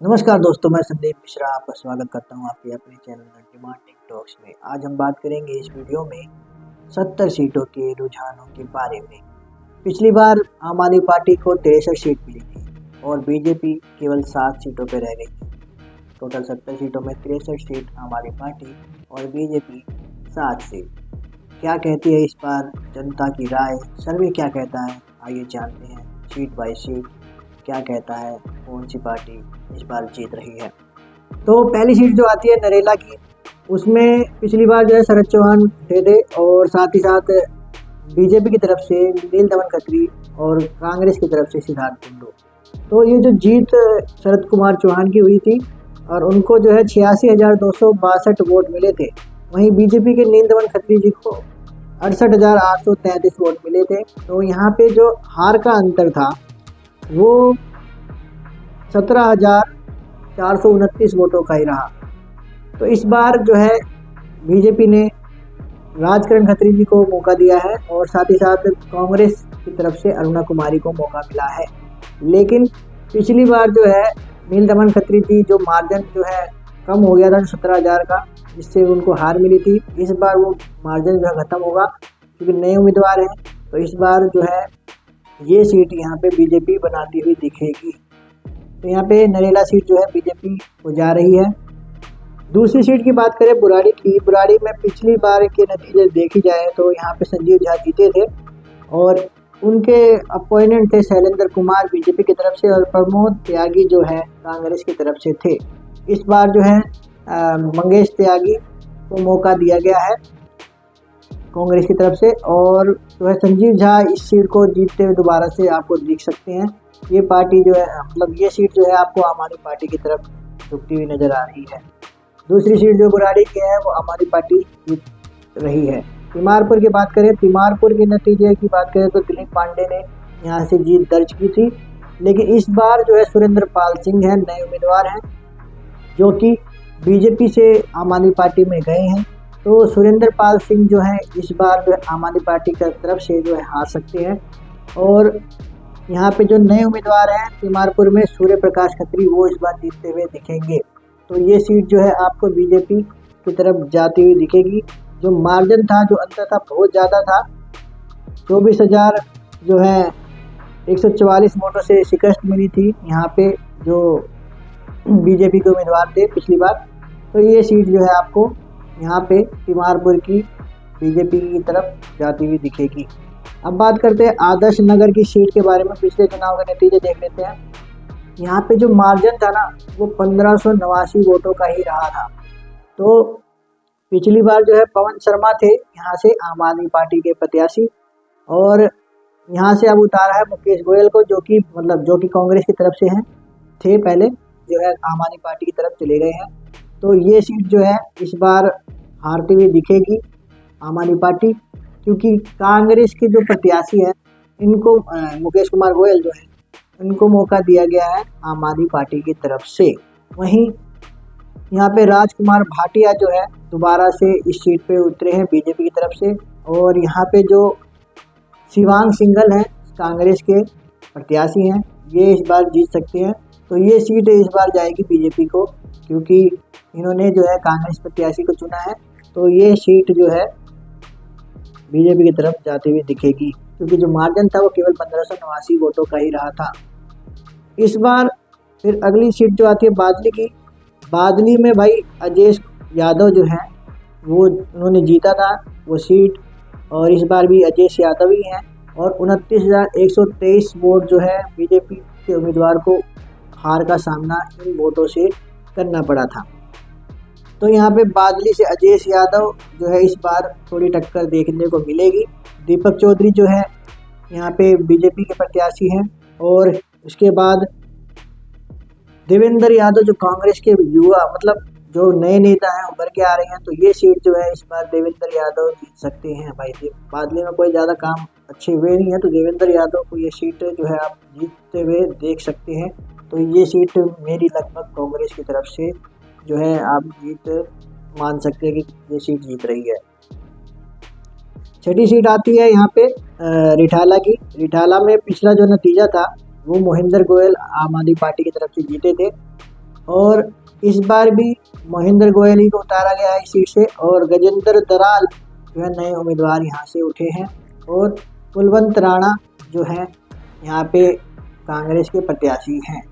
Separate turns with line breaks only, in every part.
नमस्कार दोस्तों, मैं संदीप मिश्रा आपका स्वागत करता हूं आपके अपने चैनल डिमांडिंग टॉक्स में। आज हम बात करेंगे इस वीडियो में 70 सीटों के रुझानों के बारे में। पिछली बार आम आदमी पार्टी को 63 सीट मिली थी और बीजेपी केवल 7 सीटों पर रह गई थी। टोटल 70 सीटों में 63 सीट आम आदमी पार्टी और बीजेपी 7 सीट। क्या कहती है इस बार जनता की राय, सर्वे क्या कहता है, आइए जानते हैं सीट बाय सीट क्या कहता है, कौन सी पार्टी इस बार जीत रही है। तो पहली सीट जो आती है नरेला की, उसमें पिछली बार जो है शरद चौहान थे और साथ ही साथ बीजेपी की तरफ से नील दमन खत्री और कांग्रेस की तरफ से सिद्धार्थ कुंडू। तो ये जो जीत शरद कुमार चौहान की हुई थी और उनको जो है 86,262 वोट मिले थे। वहीं बीजेपी के नील दमन खत्री जी को 68,833 वोट मिले थे। तो यहाँ पे जो हार का अंतर था वो 17,429 वोटों का ही रहा। तो इस बार जो है बीजेपी ने राजकरण खत्री जी को मौका दिया है और साथ ही साथ कांग्रेस की तरफ से अरुणा कुमारी को मौका मिला है। लेकिन पिछली बार जो है नील दमन खत्री जी जो मार्जिन जो है कम हो गया था 17,000 का, जिससे उनको हार मिली थी। इस बार वो मार्जिन जो है खत्म होगा क्योंकि नए उम्मीदवार हैं। तो इस बार जो है ये सीट यहाँ पे बीजेपी बनाती हुई दिखेगी। तो यहाँ पे नरेला सीट जो है बीजेपी को जा रही है। दूसरी सीट की बात करें बुराड़ी की, बुराड़ी में पिछली बार के नतीजे देखी जाए तो यहाँ पे संजीव झा जीते थे और उनके अपोनेंट थे शैलेंद्र कुमार बीजेपी की तरफ से और प्रमोद त्यागी जो है कांग्रेस की तरफ से थे। इस बार जो है मंगेश त्यागी को मौका दिया गया है कांग्रेस की तरफ से और जो है संजीव झा इस सीट को जीतते हुए दोबारा से आपको दिख सकते हैं। ये पार्टी जो है मतलब ये सीट जो है आपको आम आदमी पार्टी की तरफ झुकती हुई नजर आ रही है। दूसरी सीट जो बुराड़ी की है वो आम आदमी पार्टी जीत रही है। तिमारपुर की बात करें, तिमारपुर के नतीजे की बात करें तो दिलीप पांडे ने यहाँ से जीत दर्ज की थी। लेकिन इस बार जो है सुरेंद्र पाल सिंह है, नए उम्मीदवार हैं जो कि बीजेपी से आम आदमी पार्टी में गए हैं। तो सुरेंद्र पाल सिंह जो है इस बार जो है आम आदमी पार्टी की तरफ से जो है हार सकते हैं। और यहाँ पे जो नए उम्मीदवार हैं तिमारपुर में सूर्य प्रकाश खत्री, वो इस बार जीतते हुए दिखेंगे। तो ये सीट जो है आपको बीजेपी की तरफ जाती हुई दिखेगी। जो मार्जिन था, जो अंतर था, बहुत ज़्यादा था। 24,000 जो है 144 वोटों से शिकस्त मिली थी यहाँ पे जो बीजेपी के उम्मीदवार थे पिछली बार। तो ये सीट जो है आपको यहाँ पे तिमारपुर की बीजेपी की तरफ जाती हुई दिखेगी। अब बात करते हैं आदर्श नगर की सीट के बारे में। पिछले चुनाव के नतीजे देख लेते हैं। यहाँ पे जो मार्जिन था ना वो 1589 वोटों का ही रहा था। तो पिछली बार जो है पवन शर्मा थे यहाँ से आम आदमी पार्टी के प्रत्याशी और यहाँ से अब उतारा है मुकेश गोयल को, जो कि कांग्रेस की तरफ से हैं, थे पहले, जो है आम आदमी पार्टी की तरफ चले गए हैं। तो ये सीट जो है इस बार हारती हुई दिखेगी आम आदमी पार्टी, क्योंकि कांग्रेस के जो प्रत्याशी हैं इनको मुकेश कुमार गोयल जो है इनको मौका दिया गया है आम आदमी पार्टी की तरफ से। वहीं यहाँ पे राजकुमार भाटिया जो है दोबारा से इस सीट पे उतरे हैं बीजेपी की तरफ से और यहाँ पे जो शिवांग सिंघल हैं कांग्रेस के प्रत्याशी हैं, ये इस बार जीत सकते हैं। तो ये सीट इस बार जाएगी बीजेपी को, क्योंकि इन्होंने जो है कांग्रेस प्रत्याशी को चुना है। तो ये सीट जो है बीजेपी की तरफ जाती हुई दिखेगी, क्योंकि जो मार्जिन था वो केवल 1589 वोटों का ही रहा था। इस बार फिर अगली सीट जो आती है बादली की, बादली में भाई अजय यादव जो है वो उन्होंने जीता था वो सीट और इस बार भी अजय यादव ही हैं और 29,123 वोट जो है बीजेपी के उम्मीदवार को हार का सामना इन वोटों से करना पड़ा था। तो यहाँ पे बादली से अजय यादव जो है इस बार थोड़ी टक्कर देखने को मिलेगी। दीपक चौधरी जो है यहाँ पे बीजेपी के प्रत्याशी हैं और उसके बाद देवेंद्र यादव जो कांग्रेस के युवा जो नए नेता हैं उभर के आ रहे हैं। तो ये सीट जो है इस बार देवेंद्र यादव जीत सकते हैं। भाई बादली में कोई ज़्यादा काम अच्छे हुए नहीं है, तो देवेंद्र यादव को ये सीट जो है आप जीतते हुए देख सकते हैं। तो ये सीट मेरी लगभग कांग्रेस की तरफ से जो है आप जीत मान सकते हैं कि ये सीट जीत रही है। छठी सीट आती है यहाँ पे रिठाला की। रिठाला में पिछला जो नतीजा था वो मोहिंदर गोयल आम आदमी पार्टी की तरफ से जीते थे और इस बार भी महेंद्र गोयल ही को उतारा गया है इस सीट से और गजेंद्र दराल जो है नए उम्मीदवार यहाँ से उठे हैं और कुलवंत राणा जो है यहाँ पे कांग्रेस के प्रत्याशी हैं।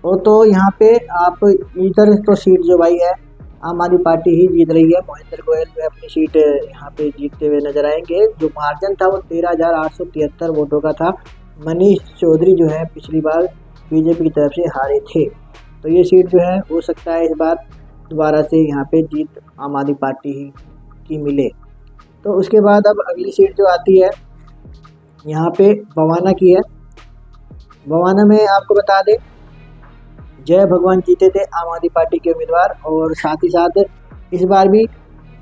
और तो यहाँ पे आप इधर तो सीट जो भाई है आम आदमी पार्टी ही जीत रही है। महेंद्र गोयल जो है अपनी सीट यहाँ पे जीतते हुए नजर आएंगे। जो मार्जिन था वो 13,873 वोटों का था। मनीष चौधरी जो है पिछली बार बीजेपी की तरफ से हारे थे, तो ये सीट जो है हो सकता है इस बार दोबारा से यहाँ पे जीत आम आदमी पार्टी ही की मिले। तो उसके बाद अब अगली सीट जो आती है यहाँ पे बवाना की है। बवाना में आपको बता दें जय भगवान जीते थे आम आदमी पार्टी के उम्मीदवार और साथ ही साथ इस बार भी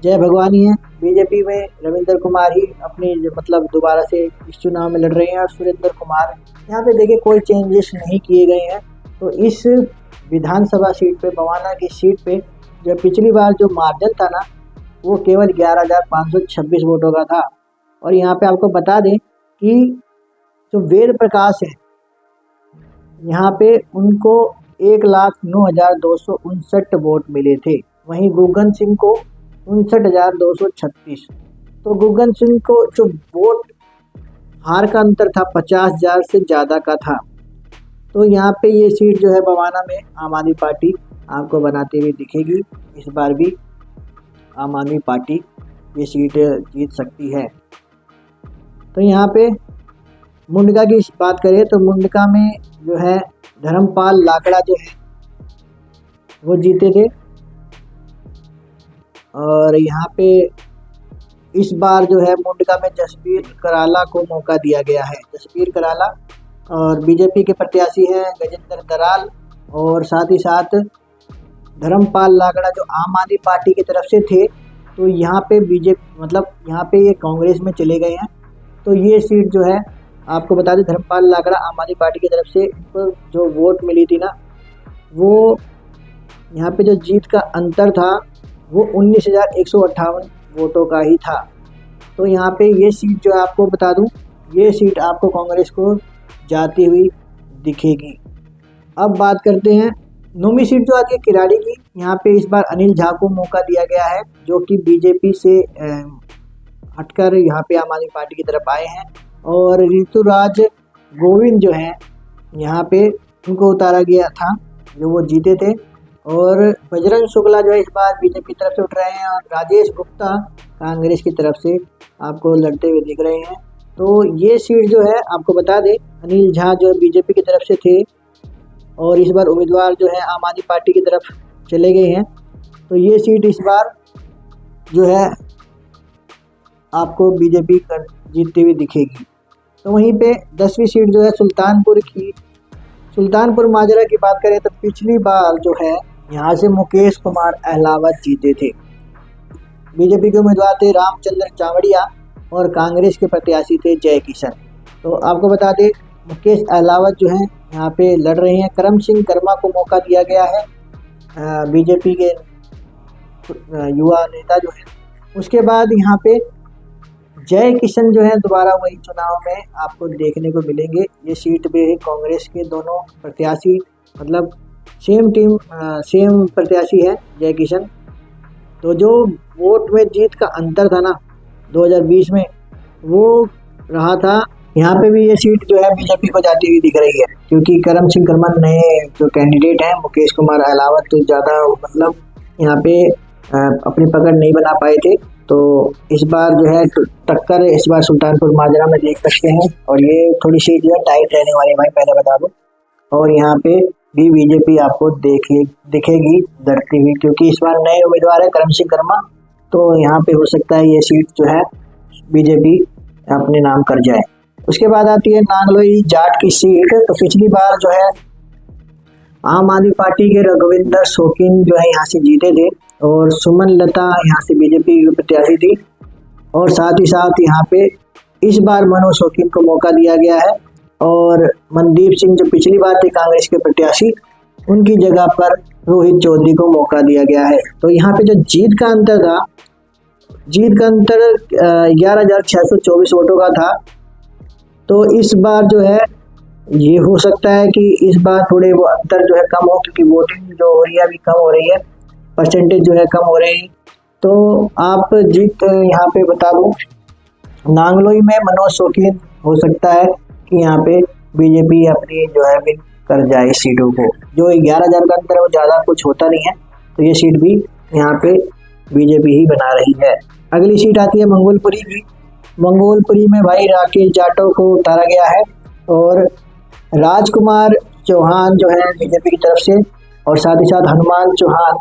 जय भगवान ही है। बीजेपी में रविंद्र कुमार ही अपनी मतलब दोबारा से इस चुनाव में लड़ रहे हैं और सुरेंद्र कुमार यहाँ पे देखिए कोई चेंजेस नहीं किए गए हैं। तो इस विधानसभा सीट पे बवाना की सीट पे जो पिछली बार जो मार्जिन था ना वो केवल 11,526 वोटों का था। और यहाँ पे आपको बता दें कि जो वेद प्रकाश है यहाँ पे उनको 1,09,259 वोट मिले थे। वहीं गुगन सिंह को 59,236। तो गुगन सिंह को जो वोट हार का अंतर था 50,000 से ज़्यादा का था। तो यहाँ पे ये सीट जो है बवाना में आम आदमी पार्टी आपको बनाते हुए दिखेगी। इस बार भी आम आदमी पार्टी ये सीट जीत सकती है। तो यहाँ पे मुंडका की बात करें तो मुंडका में जो है धर्मपाल लाकड़ा जो है वो जीते थे। और यहाँ पे इस बार जो है मुंडका में जसबीर कराला को मौका दिया गया है। जसबीर कराला और बीजेपी के प्रत्याशी हैं गजेंद्र दराल और साथ ही साथ धर्मपाल लाकड़ा जो आम आदमी पार्टी की तरफ से थे। तो यहाँ पे बीजेपी मतलब यहाँ पे ये कांग्रेस में चले गए हैं। तो ये सीट जो है आपको बता दें धर्मपाल लाकड़ा आम आदमी पार्टी की तरफ से इनको जो वोट मिली थी ना वो यहाँ पे जो जीत का अंतर था वो 19,158 वोटों का ही था। तो यहाँ पे ये सीट जो है आपको बता दूं ये सीट आपको कांग्रेस को जाती हुई दिखेगी। अब बात करते हैं 9वीं सीट जो आती है किराड़ी की। यहाँ पे इस बार अनिल झा को मौका दिया गया है जो कि बीजेपी से हटकर यहाँ पे आम आदमी पार्टी की तरफ आए हैं। और ऋतुराज गोविंद जो है यहाँ पे उनको उतारा गया था जो वो जीते थे। और बजरंग शुक्ला जो है इस बार बीजेपी की तरफ से उठ रहे हैं और राजेश गुप्ता कांग्रेस की तरफ से आपको लड़ते हुए दिख रहे हैं। तो ये सीट जो है आपको बता दें अनिल झा जो बीजेपी की तरफ से थे और इस बार उम्मीदवार जो है आम आदमी पार्टी की तरफ चले गए हैं। तो ये सीट इस बार जो है आपको बीजेपी जीतती हुई दिखेगी। तो वहीं पे 10वीं सीट जो है सुल्तानपुर माजरा की बात करें तो पिछली बार जो है यहाँ से मुकेश कुमार अहलावत जीते थे। बीजेपी के उम्मीदवार थे रामचंद्र चावड़िया और कांग्रेस के प्रत्याशी थे जय किशन। तो आपको बता दें मुकेश अहलावत जो है यहाँ पे लड़ रहे हैं। करम सिंह कर्मा को मौका दिया गया है बीजेपी के युवा नेता जो है। उसके बाद यहाँ पे जय किशन जो है दोबारा वही चुनाव में आपको देखने को मिलेंगे। ये सीट पे कांग्रेस के दोनों प्रत्याशी मतलब सेम प्रत्याशी है जय किशन। तो जो वोट में जीत का अंतर था ना 2020 में वो रहा था। यहाँ पे भी ये सीट जो है बीजेपी को जाती हुई दिख रही है क्योंकि करम सिंह कर्मन नए जो कैंडिडेट हैं मुकेश कुमार अहलावत तो ज़्यादा मतलब यहाँ पे अपनी पकड़ नहीं बना पाए थे। तो इस बार जो है टक्कर इस बार सुल्तानपुर माजरा में देख सकते हैं और ये थोड़ी सी जो है टाइट रहने वाली भाई पहले बता दूं। और यहाँ पे भी बीजेपी आपको दिखेगी लड़ती हुई क्योंकि इस बार नए उम्मीदवार है करम सिंह कर्मा। तो यहाँ पे हो सकता है ये सीट जो है बीजेपी अपने नाम कर जाए। उसके बाद आती है नांगलोई जाट की सीट। तो पिछली बार जो है आम आदमी पार्टी के रघुविंदर शौकीन जो है यहाँ से जीते थे और सुमन लता यहाँ से बीजेपी की प्रत्याशी थी। और साथ ही साथ यहाँ पे इस बार मनोज शौकीन को मौका दिया गया है और मनदीप सिंह जो पिछली बार थे कांग्रेस के प्रत्याशी उनकी जगह पर रोहित चौधरी को मौका दिया गया है। तो यहाँ पे जो जीत का अंतर था 11,624 वोटों का था। तो इस बार जो है ये हो सकता है कि इस बार थोड़े वो अंतर जो है कम हो, क्योंकि वोटिंग जो हो रही है अभी कम हो रही है, परसेंटेज जो है कम हो रही है। तो आप जीत यहाँ पे बता दूं, नांगलोई में मनोज शौकीन हो सकता है कि यहाँ पे बीजेपी अपनी जो है विन कर जाए सीटों को। जो 11,000 का अंतर है वो ज़्यादा कुछ होता नहीं है, तो ये सीट भी यहाँ पे बीजेपी ही बना रही है। अगली सीट आती है मंगोलपुरी की। मंगोलपुरी में भाई राकेश जाटव को उतारा गया है और राजकुमार चौहान जो है बीजेपी की तरफ से, और साथ ही साथ हनुमान चौहान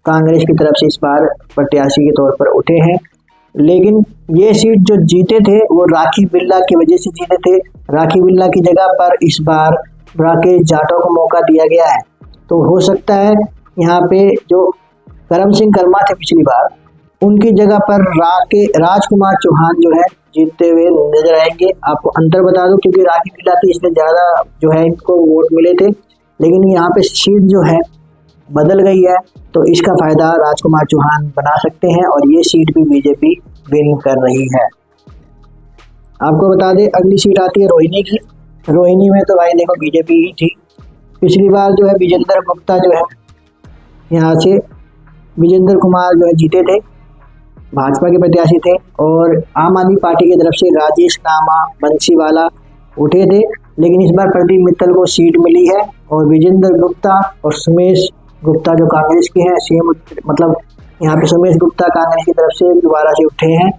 कांग्रेस की तरफ से इस बार प्रत्याशी के तौर पर उठे हैं। लेकिन ये सीट जो जीते थे वो राखी बिरला की वजह से जीते थे। राखी बिरला की जगह पर इस बार राकेश जाटव को मौका दिया गया है। तो हो सकता है यहाँ पे जो करम सिंह कर्मा थे पिछली बार, उनकी जगह पर राजकुमार चौहान जो है जीतते हुए नजर आएंगे। आपको अंतर बता दूं, क्योंकि राखी बिरला थी इसलिए ज़्यादा जो है इनको वोट मिले थे, लेकिन यहाँ पे सीट जो है बदल गई है, तो इसका फायदा राजकुमार चौहान बना सकते हैं और ये सीट भी बीजेपी विन कर रही है। आपको बता दें अगली सीट आती है रोहिणी की। रोहिणी में तो भाई देखो बीजेपी ही थी। पिछली बार जो है विजेंद्र गुप्ता जो है यहाँ से, विजेंद्र कुमार जो है जीते थे, भाजपा के प्रत्याशी थे, और आम आदमी पार्टी की तरफ से राजेश कामा बंसीवाला उठे थे। लेकिन इस बार प्रदीप मित्तल को सीट मिली है और विजेंद्र गुप्ता और सुमेश गुप्ता जो कांग्रेस के हैं, सीएम मतलब यहाँ पे सुमेश गुप्ता कांग्रेस की तरफ से दोबारा से उठे हैं।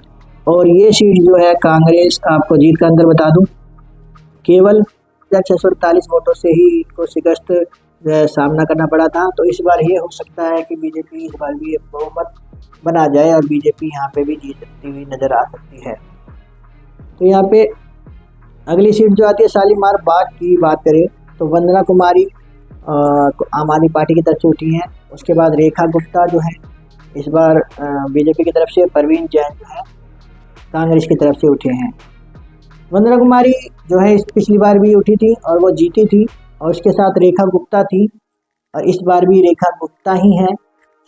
और ये सीट जो है कांग्रेस, आपको जीत का अंदर बता दूं, केवल 648 वोटों से ही इनको शिकस्त सामना करना पड़ा था। तो इस बार ये हो सकता है कि बीजेपी इस बार भी बहुमत बना जाए और बीजेपी यहाँ पे भी जीतती हुई नजर आ सकती है। तो यहाँ पे अगली सीट जो आती है शालीमार बाग की बात करें तो वंदना कुमारी आम आदमी पार्टी की तरफ से उठी हैं। उसके बाद रेखा गुप्ता जो है इस बार बीजेपी की तरफ से, परवीन जैन जो है कांग्रेस की तरफ से उठे हैं। वंदना कुमारी जो है पिछली बार भी उठी थी और वो जीती थी, और उसके साथ रेखा गुप्ता थी और इस बार भी रेखा गुप्ता ही हैं।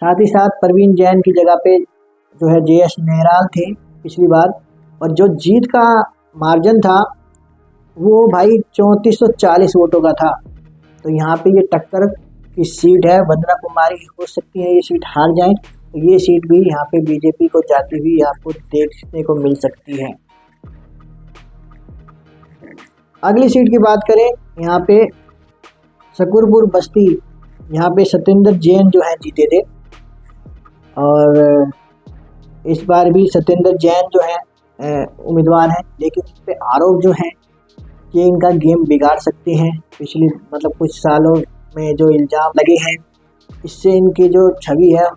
साथ ही साथ परवीन जैन की जगह पे जो है JS नेहराल थे पिछली बार, और जो जीत का मार्जिन था वो भाई 3440 वोटों का था। तो यहाँ पे ये टक्कर की सीट है, वंदना कुमारी हो सकती है ये सीट हार जाए, तो ये सीट भी यहाँ पे बीजेपी को जाती हुई आपको देखने को मिल सकती है। अगली सीट की बात करें यहाँ पे शकरपुर बस्ती, यहाँ पे सत्येंद्र जैन जो है जीते थे, और इस बार भी सत्येंद्र जैन जो है उम्मीदवार हैं। लेकिन इस पे आरोप जो है कि इनका गेम बिगाड़ सकते हैं। पिछले मतलब कुछ सालों में जो इल्ज़ाम लगे हैं, इससे इनकी जो छवि है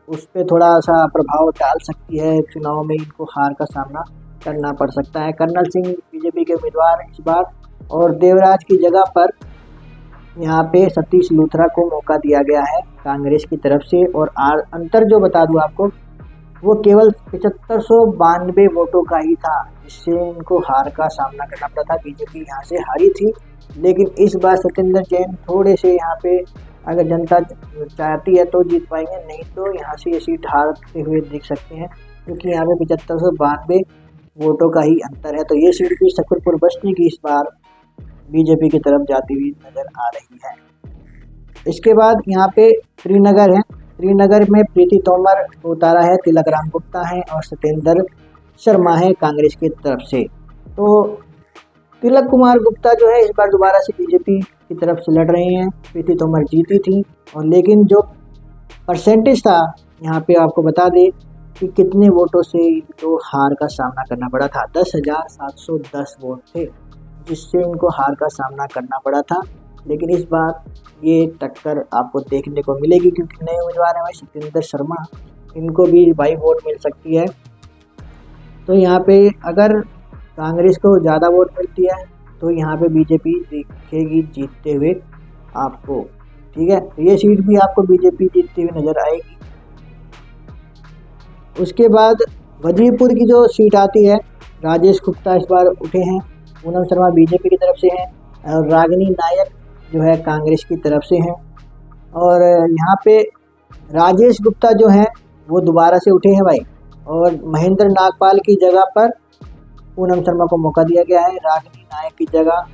उस पर थोड़ा सा प्रभाव डाल सकती है। चुनाव में इनको हार का सामना करना पड़ सकता है। कर्नल सिंह बीजेपी के उम्मीदवार इस बार, और देवराज की जगह पर यहाँ पे सतीश लूथरा को मौका दिया गया है कांग्रेस की तरफ से। और अंतर जो बता दूँ आपको, वो केवल 7592 वोटों का ही था, जिससे इनको हार का सामना करना पड़ा था। बीजेपी यहाँ से हारी थी, लेकिन इस बार सत्येंद्र जैन थोड़े से यहाँ पे अगर जनता चाहती है तो जीत पाएंगे, नहीं तो यहाँ से ये सीट हारते हुए दिख सकते हैं, क्योंकि यहाँ पे 7592 वोटों का ही अंतर है। तो ये सीट भी शकरपुर बस्ती की इस बार बीजेपी की तरफ जाती हुई नजर आ रही है। इसके बाद यहाँ पे श्रीनगर है। श्रीनगर में प्रीति तोमर को उतारा है, तिलक राम गुप्ता है और सत्येंद्र शर्मा है कांग्रेस की तरफ से। तो तिलक कुमार गुप्ता जो है इस बार दोबारा से बीजेपी की तरफ से लड़ रहे हैं। प्रीति तोमर जीती थी, और लेकिन जो परसेंटेज था यहाँ पे आपको बता दें कि कितने वोटों से इनको हार का सामना करना पड़ा था। 10,710 वोट थे जिससे इनको हार का सामना करना पड़ा था। लेकिन इस बार ये टक्कर आपको देखने को मिलेगी, क्योंकि नए उम्मीदवार हैं भाई सत्येंद्र शर्मा, इनको भी भाई वोट मिल सकती है। तो यहाँ पे अगर कांग्रेस को ज़्यादा वोट मिलती है तो यहाँ पे बीजेपी दिखेगी जीतते हुए आपको, ठीक है। तो ये सीट भी आपको बीजेपी जीतती हुई नज़र आएगी। उसके बाद वजीरपुर की जो सीट आती है, राजेश गुप्ता इस बार उठे हैं, पूनम शर्मा बीजेपी की तरफ से हैं, और रागिनी नायक जो है कांग्रेस की तरफ से हैं। और यहाँ पे राजेश गुप्ता जो हैं वो दोबारा से उठे हैं भाई, और महेंद्र नागपाल की जगह पर पूनम शर्मा को मौका दिया गया है। रागिनी नायक की जगह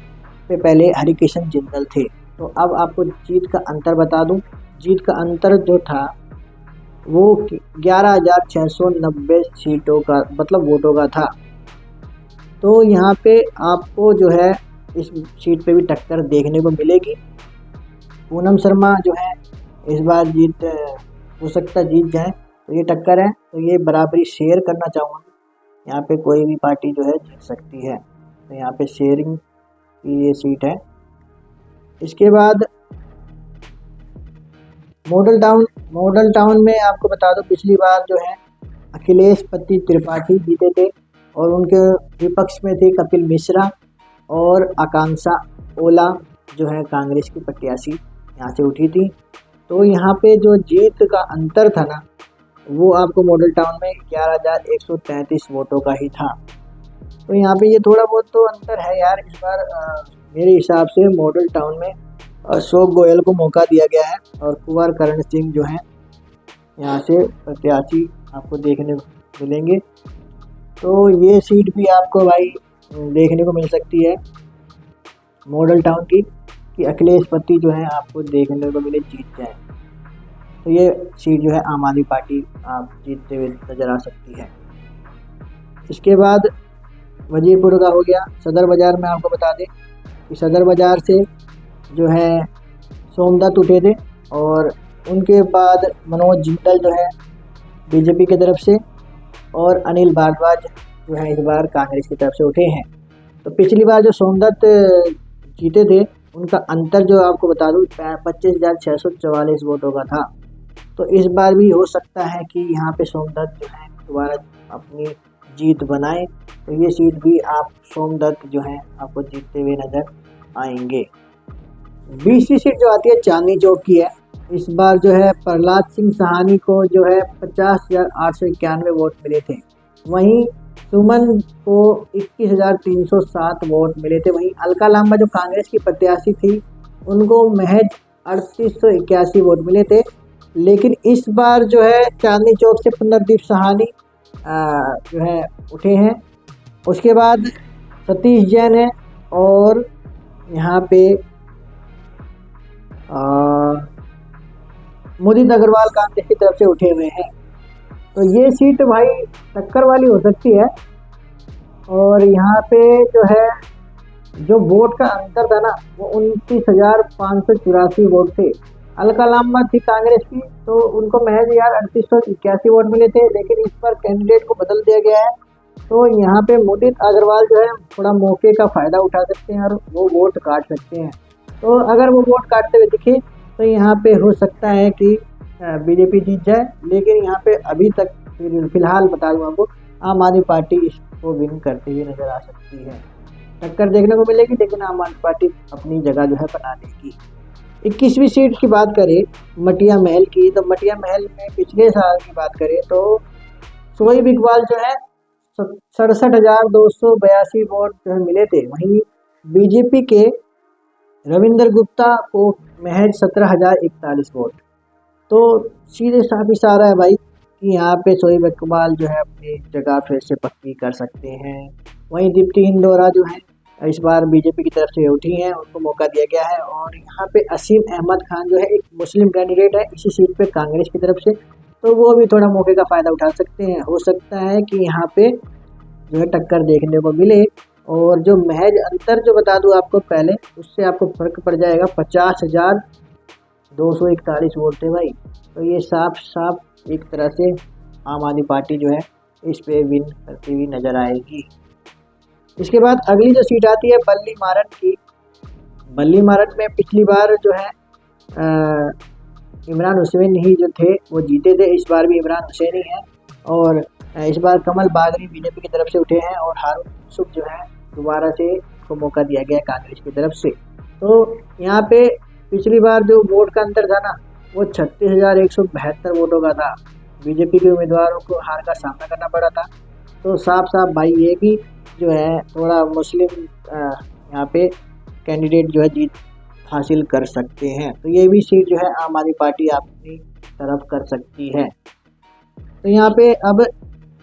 पे पहले हरिकिशन जिंदल थे। तो अब आपको जीत का अंतर बता दूं। जीत का अंतर जो था वो 11,690 सीटों का मतलब वोटों का था। तो यहाँ पे आपको जो है इस सीट पे भी टक्कर देखने को मिलेगी। पूनम शर्मा जो है इस बार हो सकता जीत जाए, तो ये टक्कर है, तो ये बराबरी शेयर करना चाहूँगा। यहाँ पे कोई भी पार्टी जो है जीत सकती है, तो यहाँ पे शेयरिंग की ये सीट है। इसके बाद मॉडल टाउन में आपको बता दो पिछली बार जो है अखिलेश पति त्रिपाठी जीते थे और उनके विपक्ष में थे कपिल मिश्रा और आकांक्षा ओला जो है कांग्रेस की प्रत्याशी यहाँ से उठी थी। तो यहाँ पे जो जीत का अंतर था ना वो आपको मॉडल टाउन में 11,133 वोटों का ही था। तो यहाँ पे ये थोड़ा बहुत तो अंतर है यार इस बार। मेरे हिसाब से मॉडल टाउन में अशोक गोयल को मौका दिया गया है और कुंवर करण सिंह जो हैं यहाँ से प्रत्याशी आपको देखने को मिलेंगे। तो ये सीट भी आपको भाई देखने को मिल सकती है मॉडल टाउन की कि अखिलेश पति जो है आपको देखने को मिले जीत जाए। तो ये सीट जो है आम आदमी पार्टी आप जीतते हुए नज़र आ सकती है। इसके बाद वजीरपुर का हो गया। सदर बाज़ार में आपको बता दें कि सदर बाज़ार से जो है सोमदत्त उठे थे और उनके बाद मनोज जिंदल जो है बीजेपी की तरफ से और अनिल भारद्वाज जो है इस बार कांग्रेस की तरफ से उठे हैं। तो पिछली बार जो सोमदत्त जीते थे उनका अंतर जो आपको बता दूं 25,644 वोटों का था। तो इस बार भी हो सकता है कि यहाँ पे सोमदत्त जो है दोबारा अपनी जीत बनाए। तो ये सीट भी आप सोमदत्त जो है आपको जीतते हुए नज़र आएंगे। 20वीं सीट जो आती है चांदनी चौक की है। इस बार जो है प्रहलाद सिंह सहानी को जो है 50,891 वोट मिले थे। वहीं सुमन को 21,307 वोट मिले थे। वहीं अलका लांबा जो कांग्रेस की प्रत्याशी थी उनको महज 3881 वोट मिले थे। लेकिन इस बार जो है चांदनी चौक से पुनर्दीप सहानी जो है उठे हैं। उसके बाद सतीश जैन है और यहाँ पे मुदित अग्रवाल कांग्रेस की तरफ से उठे हुए हैं। तो ये सीट भाई टक्कर वाली हो सकती है। और यहाँ पे जो है जो वोट का अंतर था ना वो 29,584 वोट थे। अलका लांबा थी कांग्रेस की तो उनको महज यार 3881 वोट मिले थे। लेकिन इस पर कैंडिडेट को बदल दिया गया है। तो यहाँ पे मुदित अग्रवाल जो है थोड़ा मौके का फ़ायदा उठा सकते हैं और वो वोट काट सकते हैं। तो अगर वो वोट काटते हुए दिखे तो यहाँ पे हो सकता है कि बीजेपी जीत जाए। लेकिन यहाँ पे अभी तक फिलहाल बता दूँ आपको आम आदमी पार्टी इसको विन करते हुए नज़र आ सकती है। टक्कर देखने को मिलेगी लेकिन आम आदमी पार्टी अपनी जगह जो है बना लेगी। 21वीं सीट की बात करें मटिया महल की, तो मटिया महल में पिछले साल की बात करें तो शोएब इकबाल जो है 67,282 वोट जो है मिले थे। वहीं बीजेपी के रविंद्र गुप्ता को महज 17,041 वोट। तो सीधे साफ इशारा है भाई कि यहाँ पे शोएब इकबाल जो है अपनी जगह फिर से पक्की कर सकते हैं। वहीं दीप्ति हिंदोरा जो है इस बार बीजेपी की तरफ से उठी हैं, उनको मौका दिया गया है। और यहाँ पे असीम अहमद खान जो है एक मुस्लिम कैंडिडेट है इसी सीट पे कांग्रेस की तरफ से, तो वो भी थोड़ा मौके का फ़ायदा उठा सकते हैं। हो सकता है कि यहाँ पे जो है टक्कर देखने को मिले। और जो महज अंतर जो बता दूं आपको पहले उससे आपको फ़र्क पड़ जाएगा 50,241 वोट थे भाई। तो ये साफ साफ एक तरह से आम आदमी पार्टी जो है इस पे विन करती हुई नज़र आएगी। इसके बाद अगली जो सीट आती है बल्ली मारन की। बल्ली मारन में पिछली बार जो है इमरान हुसैन ही जो थे वो जीते थे। इस बार भी इमरान हुसैन ही है और इस बार कमल बागरी बीजेपी की तरफ से उठे हैं और हारून यूसुफ जो है दोबारा से को मौका दिया गया कांग्रेस की तरफ से। तो यहाँ पे पिछली बार जो वोट का अंतर था ना वो 36,172 वोटों का था। बीजेपी के उम्मीदवारों को हार का सामना करना पड़ा था। तो साफ साफ भाई ये भी जो है थोड़ा मुस्लिम यहाँ पे कैंडिडेट जो है जीत हासिल कर सकते हैं। तो ये भी सीट जो है आम आदमी पार्टी अपनी तरफ कर सकती है। तो यहाँ पे अब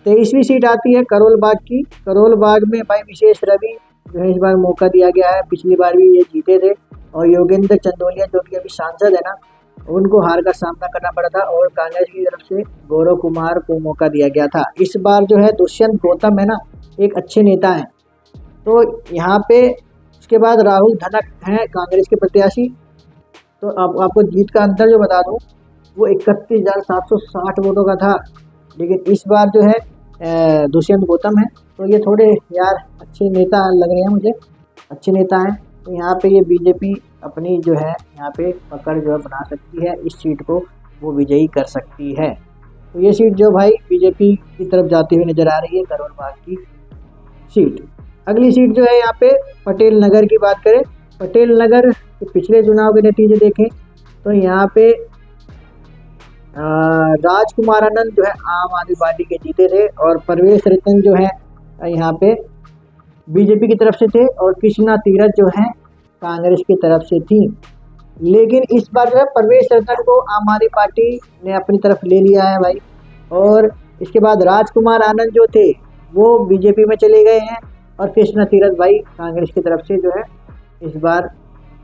23वीं सीट आती है करोल बाग की। करोल बाग में भाई विशेष रवि जो है इस बार मौका दिया गया है। पिछली बार भी ये जीते थे और योगेंद्र चंदोलिया जो कि अभी सांसद है ना, उनको हार का सामना करना पड़ा था और कांग्रेस की तरफ से गौरव कुमार को मौका दिया गया था। इस बार जो है दुष्यंत गौतम है ना, एक अच्छे नेता हैं। तो यहाँ पे उसके बाद राहुल धनक हैं कांग्रेस के प्रत्याशी। तो आपको जीत का अंतर जो बता दूं, वो 31,760 वोटों का था, लेकिन इस बार जो है दुष्यंत गौतम है। तो ये थोड़े यार अच्छे नेता लग रहे हैं मुझे, अच्छे नेता हैं। तो यहाँ पे ये बीजेपी अपनी जो है यहाँ पे पकड़ जो है बना सकती है, इस सीट को वो विजयी कर सकती है। तो ये सीट जो भाई बीजेपी की तरफ जाती हुई नजर आ रही है, करोल बाग की सीट। अगली सीट जो है यहाँ पे पटेल नगर की बात करें, पटेल नगर के पिछले चुनाव के नतीजे देखें तो यहाँ पे राजकुमार आनंद जो है आम आदमी पार्टी के जीते थे और परवेश रतन जो है यहाँ पे बीजेपी की तरफ से थे और कृष्णा तीरथ जो है कांग्रेस की तरफ से थी। लेकिन इस बार जो है परवेश रतन को आम आदमी पार्टी ने अपनी तरफ ले लिया है भाई। और इसके बाद राजकुमार आनंद जो थे वो बीजेपी में चले गए हैं और कृष्णा तीरथ भाई कांग्रेस की तरफ से जो है इस बार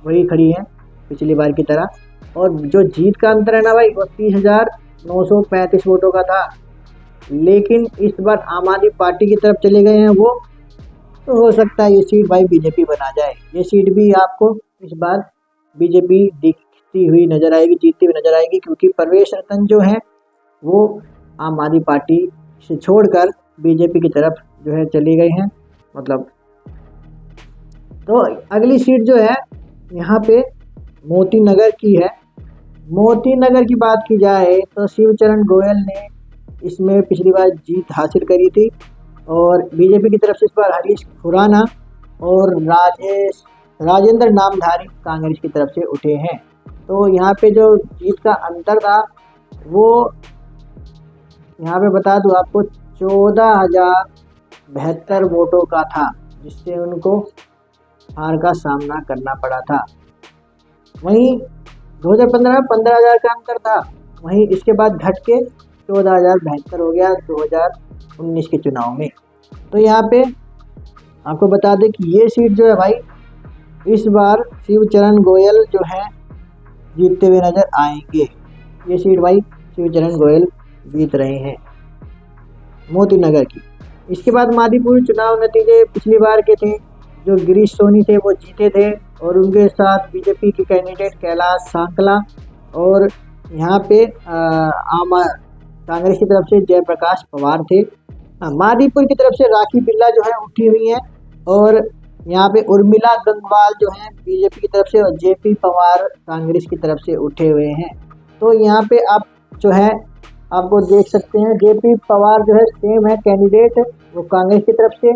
वही खड़ी है पिछली बार की तरह। और जो जीत का अंतर है ना भाई, वो 30,935 वोटों का था, लेकिन इस बार आम आदमी पार्टी की तरफ चले गए हैं वो। तो हो सकता है ये सीट भाई बीजेपी बना जाए। ये सीट भी आपको इस बार बीजेपी दिखती हुई नजर आएगी, जीतती हुई नजर आएगी, क्योंकि परवेश रतन जो है वो आम आदमी पार्टी से छोड़कर बीजेपी की तरफ जो है चले गए हैं मतलब। तो अगली सीट जो है यहाँ पे मोती नगर की है। मोती नगर की बात की जाए तो शिवचरण गोयल ने इसमें पिछली बार जीत हासिल करी थी और बीजेपी की तरफ से इस बार हरीश खुराना और राजेंद्र नामधारी कांग्रेस की तरफ से उठे हैं। तो यहाँ पे जो जीत का अंतर था वो यहाँ पे बता दूँ आपको 14,072 वोटों का था, जिससे उनको हार का सामना करना पड़ा था। वहीं 2015 में 15,000 का अंतर था, वहीं इसके बाद घट के 14,072 हो गया 2019 के चुनाव में। तो यहाँ पे आपको बता दें कि ये सीट जो है भाई इस बार शिवचरण गोयल जो है जीतते हुए नजर आएंगे। ये सीट भाई शिवचरण गोयल जीत रहे हैं मोती नगर की। इसके बाद मादीपुर चुनाव नतीजे पिछली बार के थे, जो गिरीश सोनी थे वो जीते थे और उनके साथ बीजेपी के कैंडिडेट कैलाश सांकला और यहाँ पे कांग्रेस की तरफ से जयप्रकाश पवार थे। मादीपुर की तरफ से राखी बिल्ला जो है उठी हुई है और यहाँ पे उर्मिला गंगवाल जो है बीजेपी की तरफ से और जेपी पवार कांग्रेस की तरफ से उठे हुए हैं। तो यहाँ पे आप जो है आपको देख सकते हैं जेपी पवार जो है सेम है कैंडिडेट, वो कांग्रेस की तरफ से।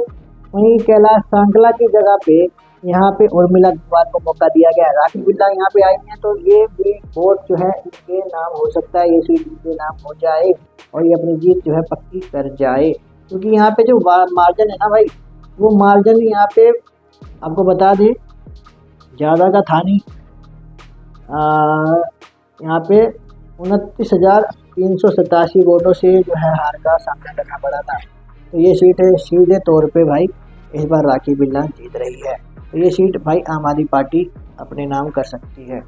वहीं कैलाश सांकला की जगह पे यहाँ पे उर्मिला गंगवाल को मौका दिया गया है। राखी बिल्ला यहाँ पे आई हैं तो ये भी वोट जो है इनके नाम हो सकता है, ये सीट इनके नाम हो जाए और ये अपनी जीत जो है पक्की कर जाए, क्योंकि यहाँ पे जो मार्जिन है ना भाई, वो मार्जिन यहाँ पे आपको बता दें ज़्यादा का था नहीं। यहाँ पे 29,387 वोटों से जो है हार का सामना करना पड़ा था। तो ये सीट है सीधे तौर पे भाई इस बार राखी बिल्ला जीत रही है। तो ये सीट भाई आम आदमी पार्टी अपने नाम कर सकती है।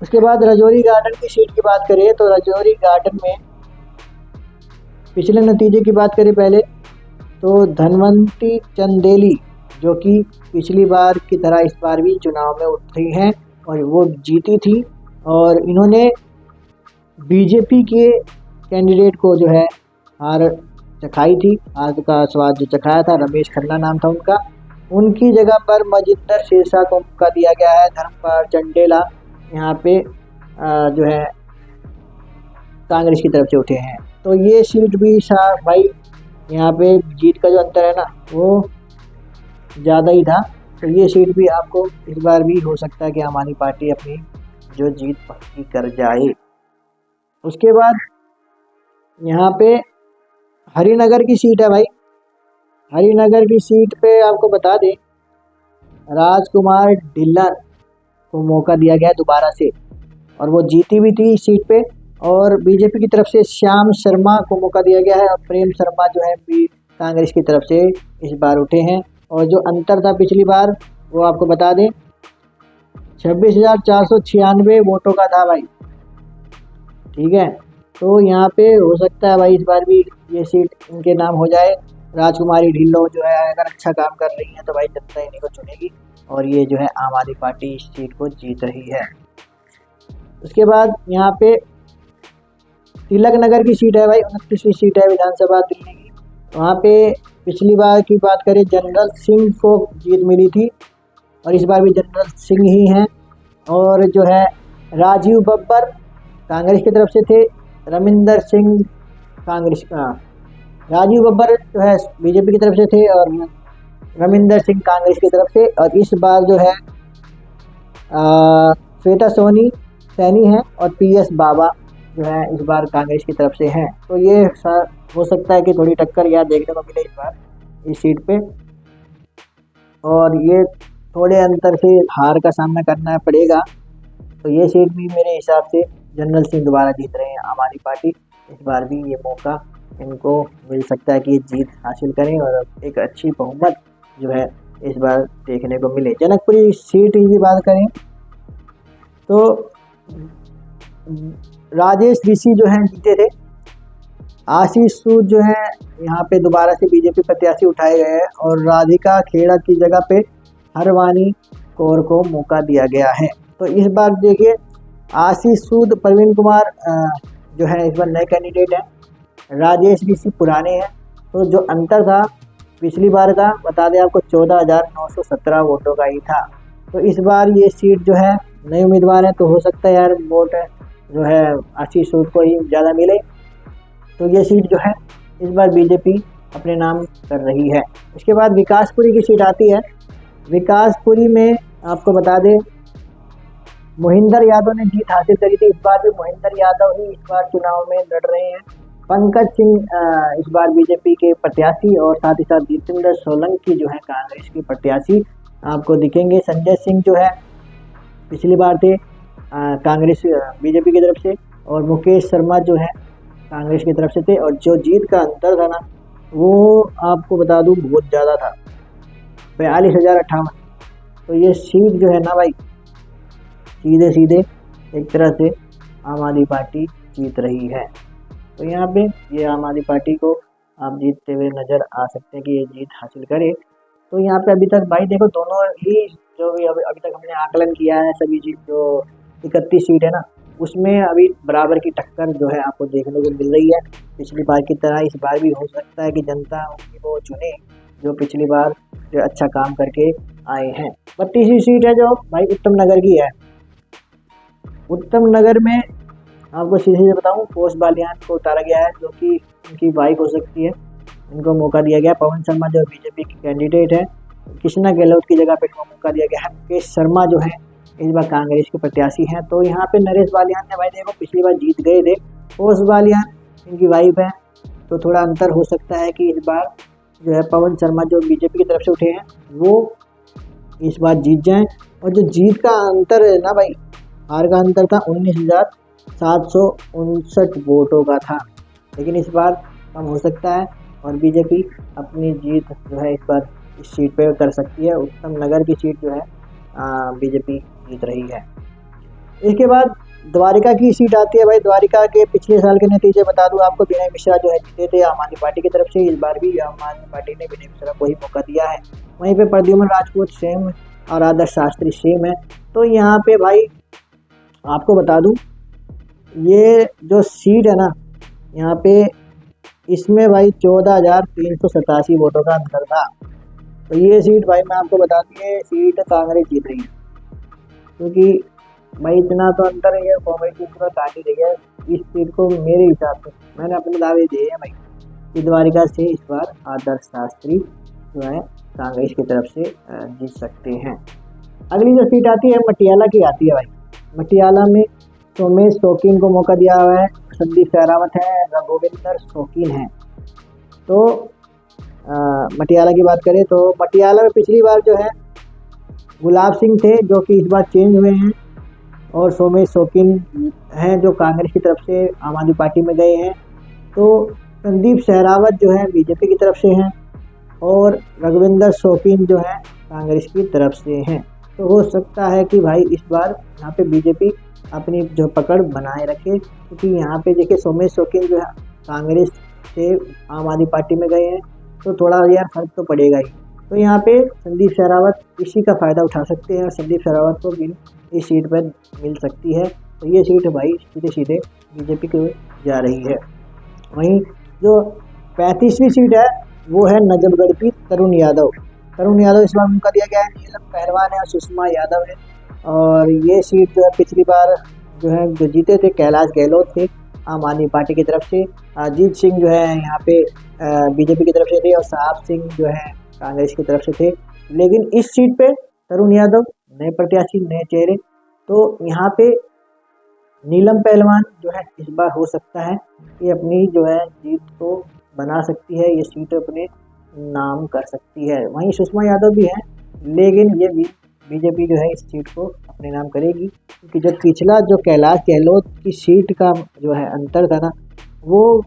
उसके बाद राजौरी गार्डन की सीट की बात करें तो राजौरी गार्डन में पिछले नतीजे की बात करें पहले तो धनवंती चंदेली जो कि पिछली बार की तरह इस बार भी चुनाव में उतरी हैं और वो जीती थी और इन्होंने बीजेपी के कैंडिडेट को जो है हार चखाई थी, हार का स्वाद जो चखाया था, रमेश खन्ना नाम था उनका। उनकी जगह पर मजिंदर शेरशाह को मौका दिया गया है। धर्मपाल चंडेला यहाँ पे जो है कांग्रेस की तरफ से उठे हैं। तो ये सीट भी भाई यहाँ पे जीत का जो अंतर है ना वो ज़्यादा ही था। तो ये सीट भी आपको इस बार भी हो सकता है कि आम आदमी पार्टी अपनी जो जीत पक्की कर जाए। उसके बाद यहाँ पे हरिनगर की सीट है भाई। हरिनगर की सीट पे आपको बता दें राजकुमार ढिल्लन को मौका दिया गया दोबारा से और वो जीती भी थी इस सीट पे। और बीजेपी की तरफ से श्याम शर्मा को मौका दिया गया है और प्रेम शर्मा जो है भी कांग्रेस की तरफ से इस बार उठे हैं और जो अंतर था पिछली बार वो आपको बता दें 26,496 वोटों का था भाई। ठीक है, तो यहाँ पे हो सकता है भाई इस बार भी ये सीट इनके नाम हो जाए। राजकुमारी ढिल्लों जो है अगर अच्छा काम कर रही है तो भाई जनता इन्हीं को चुनेगी और ये जो है आम आदमी पार्टी इस सीट को जीत रही है। उसके बाद यहाँ पे तिलक नगर की सीट है भाई, 29वीं सीट है विधानसभा दिल्ली की। वहाँ पे पिछली बार की बात करें जनरल सिंह को जीत मिली थी और इस बार भी जनरल सिंह ही हैं। और जो है राजीव बब्बर कांग्रेस की तरफ से थे, रविंदर सिंह कांग्रेस का, राजीव बब्बर जो है बीजेपी की तरफ से थे और रविंदर सिंह कांग्रेस की तरफ से। और इस बार जो है श्वेता सैनी है और पीएस बाबा जो है इस बार कांग्रेस की तरफ से हैं। तो ये हो सकता है कि थोड़ी टक्कर यहाँ देखने को मिले इस बार इस सीट पे, और ये थोड़े अंतर से हार का सामना करना पड़ेगा। तो ये सीट भी मेरे हिसाब से जनरल सिंह दोबारा जीत रहे हैं आम आदमी पार्टी। इस बार भी ये मौका इनको मिल सकता है कि ये जीत हासिल करें और एक अच्छी बहुमत जो है इस बार देखने को मिले। जनकपुरी सीट की बात करें तो राजेश ऋषि जो हैं जीते थे। आशीष सूद जो है यहाँ पे दोबारा से बीजेपी प्रत्याशी उठाए गए हैं और राधिका खेड़ा की जगह पे हरवानी कौर को मौका दिया गया है। तो इस बार देखिए आशीष सूद प्रवीण कुमार जो है इस बार नए कैंडिडेट हैं, राजेश ऋषि पुराने हैं। तो जो अंतर था पिछली बार का बता दें आपको 14,917 वोटों का ही था। तो इस बार ये सीट जो है नए उम्मीदवार है तो हो सकता है यार वोट जो है आशीष सूद को ही ज़्यादा मिले। तो ये सीट जो है इस बार बीजेपी अपने नाम कर रही है। इसके बाद विकासपुरी की सीट आती है। विकासपुरी में आपको बता दें मोहिंदर यादव ने जीत हासिल करी थी। इस बार भी मोहिंदर यादव ही इस बार चुनाव में लड़ रहे हैं। पंकज सिंह इस बार बीजेपी के प्रत्याशी और साथ ही साथ जितेंद्र सोलंकी जो है कांग्रेस के प्रत्याशी आपको दिखेंगे। संजय सिंह जो है पिछली बार थे कांग्रेस बीजेपी की तरफ से और मुकेश शर्मा जो है कांग्रेस की तरफ से थे। और जो जीत का अंतर था ना वो आपको बता दूं बहुत ज़्यादा था, 42,058। तो ये सीट जो है ना भाई सीधे सीधे एक तरह से आम आदमी पार्टी जीत रही है। तो यहाँ पे ये आम आदमी पार्टी को आप जीतते हुए नज़र आ सकते हैं कि ये जीत हासिल करे। तो यहाँ पे अभी तक भाई देखो दोनों ही जो भी अभी तक हमने आकलन किया है सभी जीत जो 31 सीट है ना उसमें अभी बराबर की टक्कर जो है आपको देखने को मिल रही है। पिछली बार की तरह इस बार भी हो सकता है कि जनता उनकी वो चुने जो पिछली बार जो अच्छा काम करके आए हैं। 32वीं सीट है जो भाई उत्तम नगर की है। उत्तम नगर में आपको सीधे से बताऊं पोस्ट बालियान को उतारा गया है जो कि उनकी वाइफ हो सकती है, इनको मौका दिया गया। पवन शर्मा जो बीजेपी के कैंडिडेट है, कृष्णा गहलोत की जगह पे इनको मौका दिया गया है। मुकेश शर्मा जो है इस बार कांग्रेस के प्रत्याशी हैं। तो यहाँ पे नरेश बालियान ने भाई देखो पिछली बार जीत गए थे, पोस्ट बालियान इनकी वाइफ है। तो थोड़ा अंतर हो सकता है कि इस बार जो है पवन शर्मा जो बीजेपी की तरफ से उठे हैं वो इस बार जीत जाएं। और जो जीत का अंतर है ना भाई हार का अंतर था 19,759 वोटों का था, लेकिन इस बार कम हो सकता है और बीजेपी अपनी जीत जो है इस बार इस सीट पे कर सकती है। उत्तम नगर की सीट जो है बीजेपी जीत रही है। इसके बाद द्वारिका की सीट आती है भाई। द्वारिका के पिछले साल के नतीजे बता दूं आपको, विनय मिश्रा जो है जीते थे आम आदमी पार्टी की तरफ से। इस बार भी आम आदमी पार्टी ने विनय मिश्रा को ही मौका दिया है। वहीं पे प्रद्युम्न राजपूत सेम और आदर्श शास्त्री सेम है। तो यहाँ पे भाई आपको बता दूं ये जो सीट है ना यहाँ पे इसमें भाई 14,387 वोटों का अंतर था। तो ये सीट भाई मैं आपको बता दूं ये सीट कांग्रेस जीत रही है, क्योंकि भाई इतना तो अंतर है कांग्रेस की तरफ काट ही रही है। इस सीट को मेरे हिसाब से मैंने अपने दावे दिए हैं भाई कि द्वारिका से इस बार आदर्श शास्त्री जो है कांग्रेस की तरफ से जीत सकते हैं। अगली जो सीट आती है मटियाला की आती है भाई। मटियाला में सोमेश शौकीन को मौका दिया हुआ है, संदीप सहरावत है, रघुविंदर शौकीन है। तो मटियाला की बात करें तो मटियाला में पिछली बार जो है गुलाब सिंह थे जो कि इस बार चेंज हुए हैं और सोमेश शौकीन हैं जो कांग्रेस की तरफ से आम आदमी पार्टी में गए हैं। तो संदीप सहरावत जो है बीजेपी की तरफ से हैं और रघुविंदर शौकीन जो है कांग्रेस की तरफ से हैं। तो हो सकता है कि भाई इस बार यहाँ पे बीजेपी अपनी जो पकड़ बनाए रखे, क्योंकि यहाँ पे देखिए सोमेश शौकीन जो है कांग्रेस से आम आदमी पार्टी में गए हैं, तो थोड़ा यार फर्क तो पड़ेगा ही। तो यहाँ पे संदीप शेरावत इसी का फ़ायदा उठा सकते हैं और संदीप शेरावत को भी इस सीट पर मिल सकती है। तो ये सीट भाई सीधे सीधे बीजेपी को जा रही है। वहीं जो 35वीं सीट है वो है नजफगढ़ की तरुण यादव। तरुण यादव इस बार मौका दिया गया है, नीलम पहलवान है और सुषमा यादव है। और ये सीट जो है पिछली बार जो है जो जीते थे कैलाश गहलोत थे आम आदमी पार्टी की तरफ से, अजीत सिंह जो है यहाँ पे बीजेपी की तरफ से थे और साहब सिंह जो है कांग्रेस की तरफ से थे। लेकिन इस सीट पे तरुण यादव नए प्रत्याशी, नए चेहरे, तो यहाँ पे नीलम पहलवान जो है इस बार हो सकता है कि अपनी जो है जीत को बना सकती है, ये सीट अपने नाम कर सकती है। वहीं सुषमा यादव भी है, लेकिन ये भी बीजेपी जो है इस सीट को अपने नाम करेगी, क्योंकि जब पिछला जो कैलाश गहलोत की सीट का जो है अंतर था ना, वो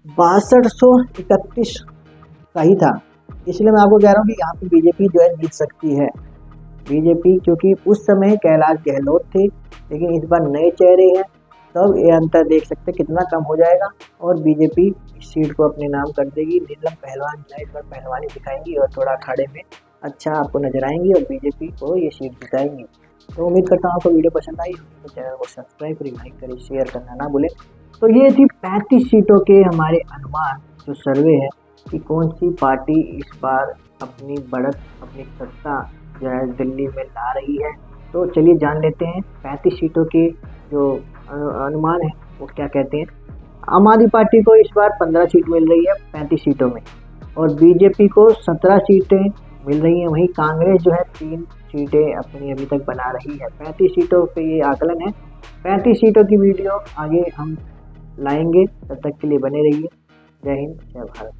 6231 का ही था। इसलिए मैं आपको कह रहा हूँ कि यहाँ पे बीजेपी जो है जीत सकती है। बीजेपी क्योंकि उस समय कैलाश गहलोत थे, लेकिन इस बार नए चेहरे हैं, तब ये अंतर देख सकते कितना कम हो जाएगा और बीजेपी इस सीट को अपने नाम कर देगी। नीलम पहलवान जो है इस बार पहलवानी दिखाएंगी और थोड़ा अखाड़े में अच्छा आपको नजर आएंगी और बीजेपी को ये सीट जिताएंगी। तो उम्मीद करता हूँ आपको वीडियो पसंद आई, तो चैनल को सब्सक्राइब करें, लाइक करें, शेयर करना ना भूलें। तो ये थी 35 सीटों के हमारे अनुमान, जो सर्वे है कि कौन सी पार्टी इस बार अपनी बढ़त, अपनी सत्ता जो है दिल्ली में ला रही है। तो चलिए जान लेते हैं 35 सीटों के जो अनुमान है वो क्या कहते हैं। आम आदमी पार्टी को इस बार 15 सीट मिल रही है 35 सीटों में, और बीजेपी को 17 सीटें मिल रही हैं। वहीं कांग्रेस जो है 3 सीटें अपनी अभी तक बना रही है। 35 सीटों पे ये आकलन है। 35 सीटों की वीडियो आगे हम लाएंगे, तब तक के लिए बने रहिए। जय हिंद, जय भारत।